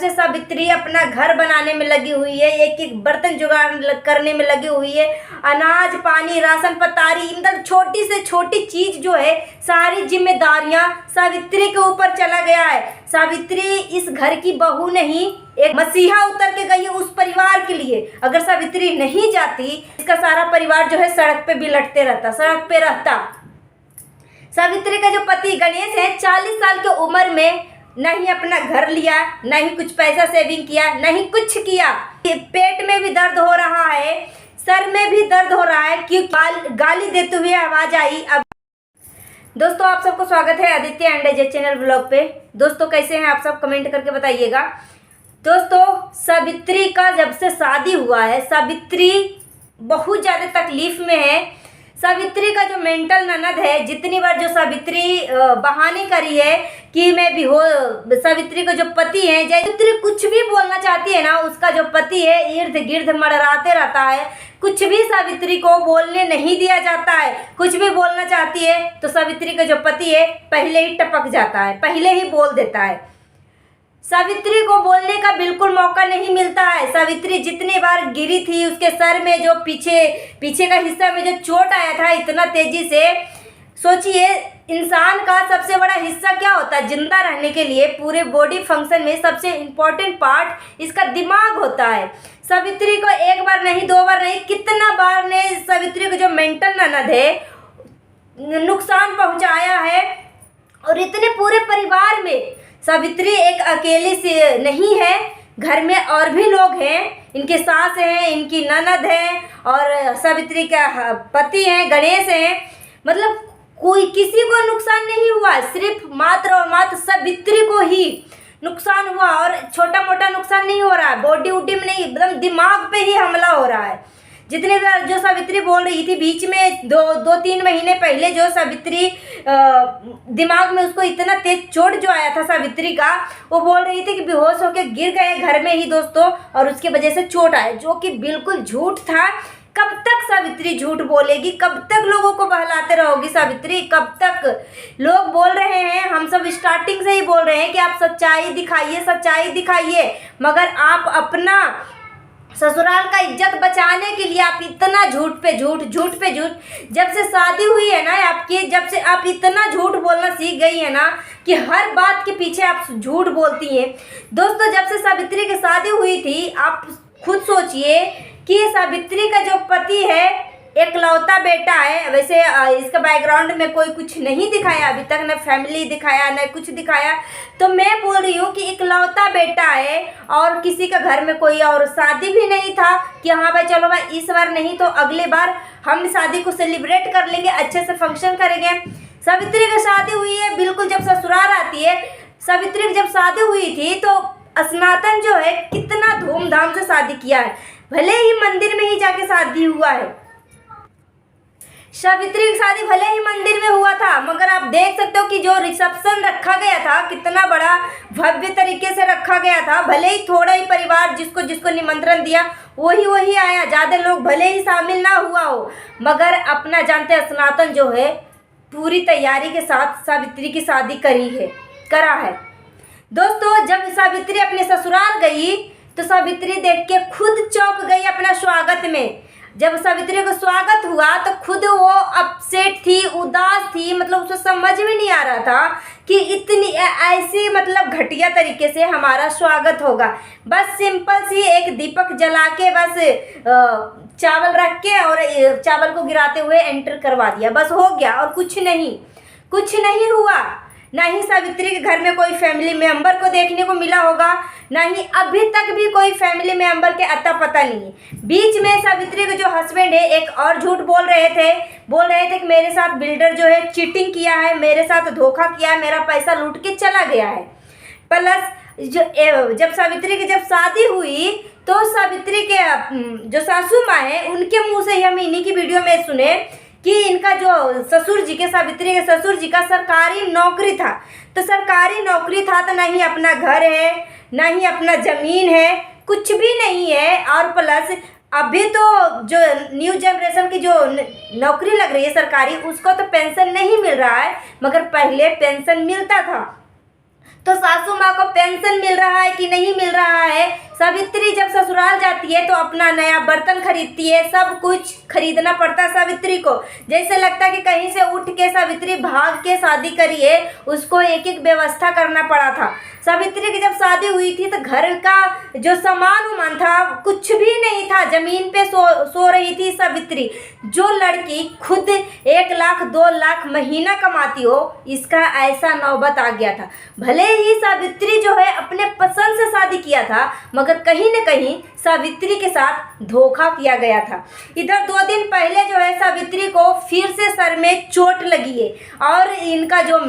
से सावित्री अपना घर बनाने में लगी हुई है, एक एक बर्तन जुगाड़ करने में लगी हुई है। अनाज पानी राशन पतारी मतलब छोटी से छोटी चीज जो है सारी जिम्मेदारियां सावित्री के ऊपर चला गया है। सावित्री इस घर की बहू नहीं, एक मसीहा उतर के गई है उस परिवार के लिए। अगर सावित्री नहीं जाती इसका सारा परिवार जो है सड़क पे भी लटते रहता, सड़क पे रहता। सावित्री का जो पति गणेश है 40 साल की उम्र में नहीं अपना घर लिया, नहीं कुछ पैसा सेविंग किया, नहीं कुछ किया। पेट में भी दर्द हो रहा है, सर में भी दर्द हो रहा है क्योंकि गाली देते हुए आवाज आई। अब दोस्तों आप सबको स्वागत है Aditya and Ajay channel blog पे। दोस्तों कैसे हैं आप सब, कमेंट करके बताइएगा। दोस्तों सावित्री का जब से शादी हुआ है सावित्री बहुत ज़्यादा तकलीफ में है। सावित्री का जो मेंटल ननद है, जितनी बार जो सावित्री बहाने करी है कि मैं भी हो, सावित्री का जो पति है, सावित्री कुछ भी बोलना चाहती है ना, उसका जो पति है इर्द गिर्द मड़राते रहता है। कुछ भी सावित्री को बोलने नहीं दिया जाता है। कुछ भी बोलना चाहती है तो सावित्री का जो पति है पहले ही टपक जाता है, पहले ही बोल देता है। सावित्री को बोलने का बिल्कुल मौका नहीं मिलता है। सावित्री जितनी बार गिरी थी उसके सर में जो पीछे का हिस्सा में जो चोट आया था इतना तेजी से, सोचिए इंसान का सबसे बड़ा हिस्सा क्या होता है जिंदा रहने के लिए, पूरे बॉडी फंक्शन में सबसे इम्पोर्टेंट पार्ट इसका दिमाग होता है। सावित्री को एक बार नहीं, दो बार नहीं, कितना बार ने सावित्री को जो मेंटल ननद है नुकसान पहुंचाया है। और इतने पूरे परिवार में सावित्री एक अकेली से नहीं है, घर में और भी लोग हैं, इनके सास हैं, इनकी ननद है और सावित्री का पति हैं, गणेश हैं। मतलब कोई किसी को नुकसान नहीं हुआ, सिर्फ मात्र और मात्र सावित्री को ही नुकसान हुआ। और छोटा मोटा नुकसान नहीं हो रहा है, बॉडी उडी में नहीं, एकदम दिमाग पे ही हमला हो रहा है। जितने बार जो सावित्री बोल रही थी बीच में दो तीन महीने पहले जो सावित्री दिमाग में उसको इतना तेज चोट जो आया था सावित्री का, वो बोल रही थी कि बेहोश होकर गिर गए घर में ही दोस्तों और उसके वजह से चोट आया, जो कि बिल्कुल झूठ था। कब तक सावित्री झूठ बोलेगी, कब तक लोगों को बहलाते रहोगी सावित्री, कब तक? लोग बोल रहे हैं, हम सब स्टार्टिंग से ही बोल रहे हैं कि आप सच्चाई दिखाइए, सच्चाई दिखाइए, मगर आप अपना ससुराल का इज्जत बचाने के लिए आप इतना झूठ पे झूठ, झूठ पे झूठ। जब से शादी हुई है ना आपकी, जब से आप इतना झूठ बोलना सीख गई है ना कि हर बात के पीछे आप झूठ बोलती हैं। दोस्तों जब से सावित्री की शादी हुई थी, आप खुद सोचिए कि सावित्री का जो पति है एकलौता बेटा है। वैसे इसका बैकग्राउंड में कोई कुछ नहीं दिखाया अभी तक, न फैमिली दिखाया न कुछ दिखाया, तो मैं बोल रही हूँ कि एकलौता बेटा है और किसी का घर में कोई और शादी भी नहीं था कि हाँ भाई चलो भाई इस बार नहीं तो अगले बार हम शादी को सेलिब्रेट कर लेंगे, अच्छे से फंक्शन करेंगे। सावित्री की शादी हुई है, बिल्कुल जब ससुराल आती है, सावित्री की जब शादी हुई थी तो स्नातन जो है कितना धूमधाम से शादी किया है, भले ही मंदिर में ही जाके शादी हुआ है। सावित्री की शादी भले ही मंदिर में हुआ था, मगर आप देख सकते हो कि जो रिसेप्शन रखा गया था कितना बड़ा भव्य तरीके से रखा गया था। भले ही थोड़ा ही परिवार जिसको जिसको निमंत्रण दिया वही आया, ज़्यादा लोग भले ही शामिल ना हुआ हो, मगर अपना जानते हैं सनातन जो है पूरी तैयारी के साथ सावित्री की शादी करा है। दोस्तों जब सावित्री अपने ससुराल गई तो सावित्री देख के खुद चौंक गई अपना स्वागत में। जब सावित्री को स्वागत हुआ तो खुद वो अपसेट थी, उदास थी, मतलब उसे समझ में नहीं आ रहा था कि इतनी ऐसी मतलब घटिया तरीके से हमारा स्वागत होगा। बस सिंपल सी एक दीपक जला के बस चावल रख के और चावल को गिराते हुए एंटर करवा दिया, बस हो गया और कुछ नहीं हुआ। ना ही सावित्री के घर में कोई फैमिली मेंबर को देखने को मिला होगा, ना ही अभी तक भी कोई फैमिली मेंबर के अता पता नहीं है। बीच में सावित्री के जो हस्बैंड है एक और झूठ बोल रहे थे कि मेरे साथ बिल्डर जो है चीटिंग किया है, मेरे साथ धोखा किया है, मेरा पैसा लूट के चला गया है। प्लस जब सावित्री की जब शादी हुई तो सावित्री के जो सासू माँ है उनके मुँह से ही हम इन्हीं की वीडियो में सुने कि इनका जो ससुर जी के, सावित्री के ससुर जी का सरकारी नौकरी था। तो सरकारी नौकरी था तो ना ही अपना घर है, ना ही अपना ज़मीन है, कुछ भी नहीं है। और प्लस अभी तो जो न्यू जनरेशन की जो नौकरी लग रही है सरकारी, उसको तो पेंशन नहीं मिल रहा है, मगर पहले पेंशन मिलता था। तो सासू माँ को पेंशन मिल रहा है कि नहीं मिल रहा है। सावित्री जब ससुराल जाती है तो अपना नया बर्तन खरीदती है, सब कुछ खरीदना पड़ता है सावित्री को। जैसे लगता है कि कहीं से उठ के सावित्री भाग के शादी करी है, उसको एक एक व्यवस्था करना पड़ा था। सावित्री की जब शादी हुई थी तो घर का जो सामान उमान था कुछ भी नहीं था, जमीन पे सो रही थी सावित्री। जो लड़की खुद 1 लाख 2 लाख महीना कमाती हो, इसका ऐसा नौबत आ गया था। भले ही सावित्री जो है अपने पसंद से शादी किया था, मगर कहीं न कहीं सावित्री के साथ धोखा किया गया था। इधर 2 दिन पहले जो है सावित्री को फिर से सर में चोट लगी है, और इनका जो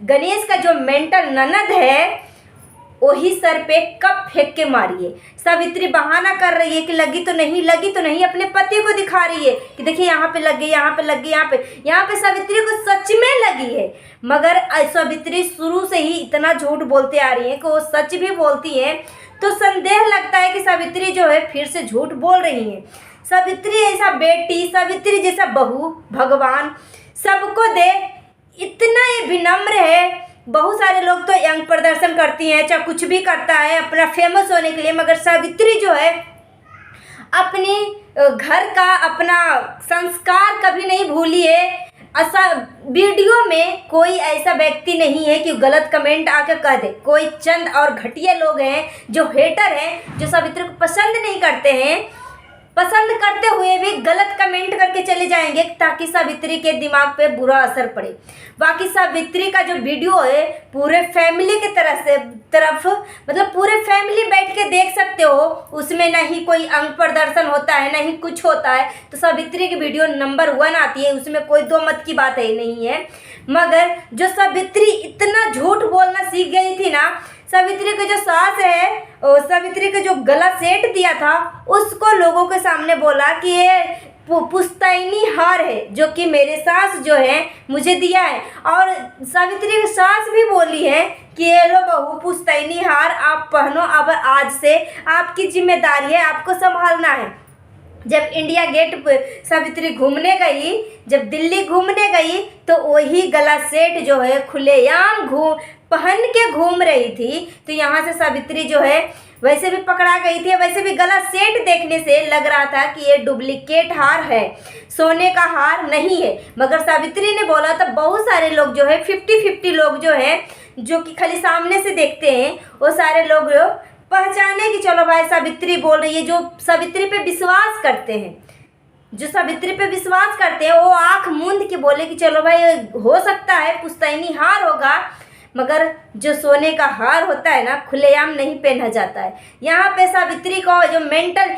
गणेश का जो मेंटल ननद है वही सर पे कप फेंक के मारी है। सावित्री बहाना कर रही है कि लगी तो नहीं, लगी तो नहीं, अपने पति को दिखा रही है कि देखिए यहाँ पे लग गई, यहाँ पे लग गई, यहाँ पे सावित्री को सच में लगी है। मगर सावित्री शुरू से ही इतना झूठ बोलते आ रही है कि वो सच भी बोलती है, तो संदेह लगता है कि सावित्री जो है फिर से झूठ बोल रही है। सावित्री ऐसा बेटी, सावित्री जैसा बहू भगवान सबको दे, इतना ये विनम्र है। बहुत सारे लोग तो यंग प्रदर्शन करती हैं, चाहे कुछ भी करता है अपना फेमस होने के लिए, मगर सावित्री जो है अपनी घर का अपना संस्कार कभी नहीं भूली है। ऐसा वीडियो में कोई ऐसा व्यक्ति नहीं है कि गलत कमेंट आकर कह दे। कोई चंद और घटिया लोग हैं जो हेटर हैं, जो सावित्री को पसंद नहीं करते हैं, पसंद करते हुए भी गलत कमेंट करके चले जाएंगे ताकि सावित्री के दिमाग पे बुरा असर पड़े। बाकी सावित्री का जो वीडियो है पूरे फैमिली की तरफ मतलब पूरे फैमिली बैठ के देख सकते हो, उसमें ना ही कोई अंग प्रदर्शन होता है, ना ही कुछ होता है। तो सावित्री की वीडियो नंबर 1 आती है, उसमें कोई दो मत की बात है नहीं है। मगर जो सावित्री इतना झूठ बोलना सीख गई थी ना, सावित्री की जो सास है, सावित्री का जो गला सेट दिया था उसको लोगों के सामने बोला कि ये पुश्तैनी हार है जो कि मेरे सास जो है मुझे दिया है। और सावित्री की सास भी बोली है कि ये लो बहू पुश्तैनी हार आप पहनो, अब आज से आपकी जिम्मेदारी है, आपको संभालना है। जब इंडिया गेट सावित्री घूमने गई, जब दिल्ली घूमने गई, तो वही गला सेट जो है खुलेआम पहन के घूम रही थी। तो यहाँ से सावित्री जो है वैसे भी पकड़ा गई थी। वैसे भी गला सेट देखने से लग रहा था कि ये डुप्लीकेट हार है, सोने का हार नहीं है। मगर सावित्री ने बोला तो बहुत सारे लोग जो है 50-50 लोग जो है, जो कि खाली सामने से देखते हैं, वो सारे लोग पहचाने कि चलो भाई सावित्री बोल रही है। जो सावित्री पे विश्वास करते हैं, जो सावित्री पे विश्वास करते हैं, वो आँख मूंद के बोले कि चलो भाई हो सकता है पुश्तैनी हार होगा, मगर जो सोने का हार होता है ना खुलेआम नहीं पहना जाता है। यहाँ पे सावित्री को जो मेंटल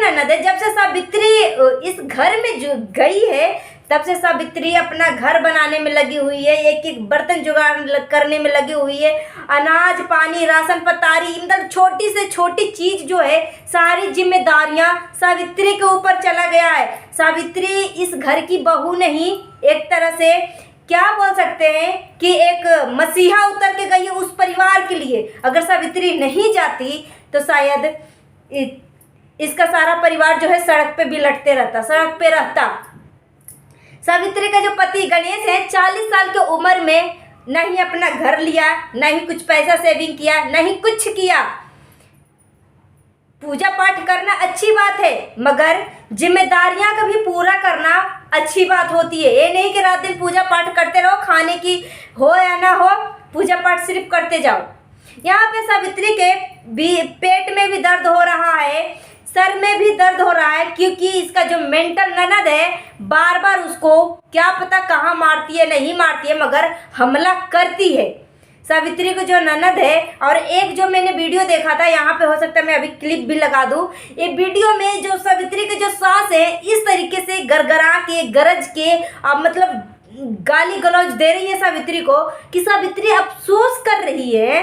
ननद है, जब से सावित्री इस घर में जो गई है तब से सावित्री अपना घर बनाने में लगी हुई है, एक एक बर्तन जुगाड़ करने में लगी हुई है। अनाज पानी राशन पतारी, मतलब छोटी से छोटी चीज़ जो है सारी जिम्मेदारियाँ सावित्री के ऊपर चला गया है। सावित्री इस घर की बहू नहीं, एक तरह से क्या बोल सकते हैं कि एक मसीहा उतर के गई है उस परिवार के लिए। अगर सावित्री नहीं जाती तो शायद इसका सारा परिवार जो है सड़क पे भी लटते रहता, सड़क पे रहता। सावित्री का जो पति गणेश है 40 साल की उम्र में न ही अपना घर लिया, न ही कुछ पैसा सेविंग किया, न ही कुछ किया। पूजा पाठ करना अच्छी बात है, मगर जिम्मेदारियां का भी पूरा करना अच्छी बात होती है। ये नहीं कि रात दिन पूजा पाठ करते रहो, खाने की हो या ना हो, पूजा पाठ सिर्फ करते जाओ। यहाँ पे सावित्री के भी पेट में भी दर्द हो रहा है, सर में भी दर्द हो रहा है, क्योंकि इसका जो मेंटल ननद है बार बार उसको क्या पता कहाँ मारती है नहीं मारती है, मगर हमला करती है। सावित्री को जो ननद है, और एक जो मैंने वीडियो देखा था, यहाँ पे हो सकता है मैं अभी क्लिप भी लगा दूँ। ये वीडियो में जो सावित्री की जो सास है इस तरीके से गरगरा के गरज के मतलब गाली गलौज दे रही है सावित्री को, कि सावित्री अफसोस कर रही है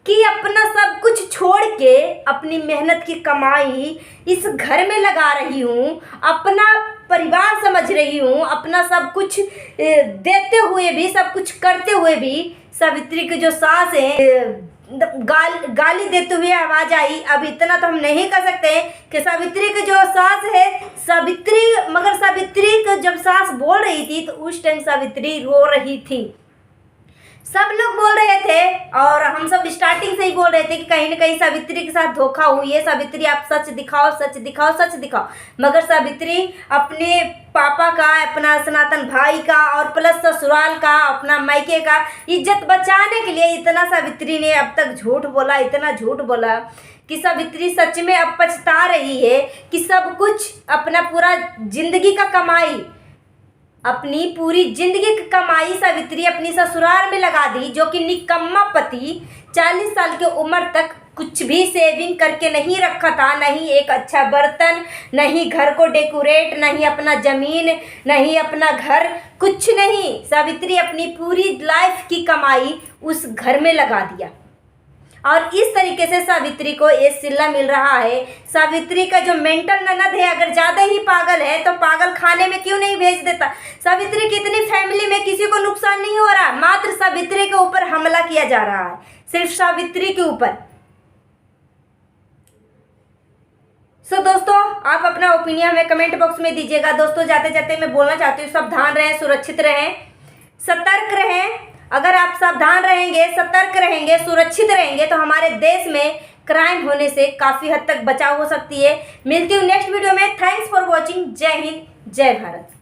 कि अपना सब कुछ छोड़ के अपनी मेहनत की कमाई इस घर में लगा रही हूँ, अपना परिवार समझ रही हूँ, अपना सब कुछ देते हुए भी, सब कुछ करते हुए भी सावित्री की जो सास है गाली देते हुए आवाज़ आई। अब इतना तो हम नहीं कर सकते कि सावित्री की जो सास है मगर सावित्री को जब सास बोल रही थी तो उस टाइम सावित्री रो रही थी। सब लोग बोल रहे थे और हम सब स्टार्टिंग से ही बोल रहे थे कि कहीं ना कहीं सावित्री के साथ धोखा हुई है। सावित्री आप सच दिखाओ, सच दिखाओ, सच दिखाओ। मगर सावित्री अपने पापा का, अपना सनातन भाई का और प्लस ससुराल का, अपना मायके का इज्जत बचाने के लिए इतना सावित्री ने अब तक झूठ बोला, इतना झूठ बोला कि सावित्री सच में अब पछता रही है कि सब कुछ अपना पूरा जिंदगी का कमाई, अपनी पूरी जिंदगी की कमाई सावित्री अपनी ससुराल में लगा दी, जो कि निकम्मा पति 40 साल की उम्र तक कुछ भी सेविंग करके नहीं रखा था, नहीं एक अच्छा बर्तन, नहीं घर को डेकोरेट, नहीं अपना ज़मीन, नहीं अपना घर, कुछ नहीं। सावित्री अपनी पूरी लाइफ की कमाई उस घर में लगा दिया और इस तरीके से सावित्री को ये सिला मिल रहा है। सावित्री का जो मेंटल ननद है अगर ज़्यादा ही पागल है तो पागल खाने में क्यों नहीं भेज देता। सावित्री की इतनी फैमिली में किसी को नुकसान नहीं हो रहा, मात्र सावित्री के ऊपर हमला किया जा रहा है, सिर्फ सावित्री के ऊपर। सो दोस्तों, आप अपना ओपिनियन हमें कमेंट बॉक्स में दीजिएगा। दोस्तों, जाते जाते मैं बोलना चाहती हूँ, सावधान रहें, सुरक्षित रहें, सतर्क रहें। अगर आप सावधान रहेंगे, सतर्क रहेंगे, सुरक्षित रहेंगे तो हमारे देश में क्राइम होने से काफ़ी हद तक बचाव हो सकती है। मिलती हूँ नेक्स्ट वीडियो में। Thanks for watching. जय हिंद, जय भारत।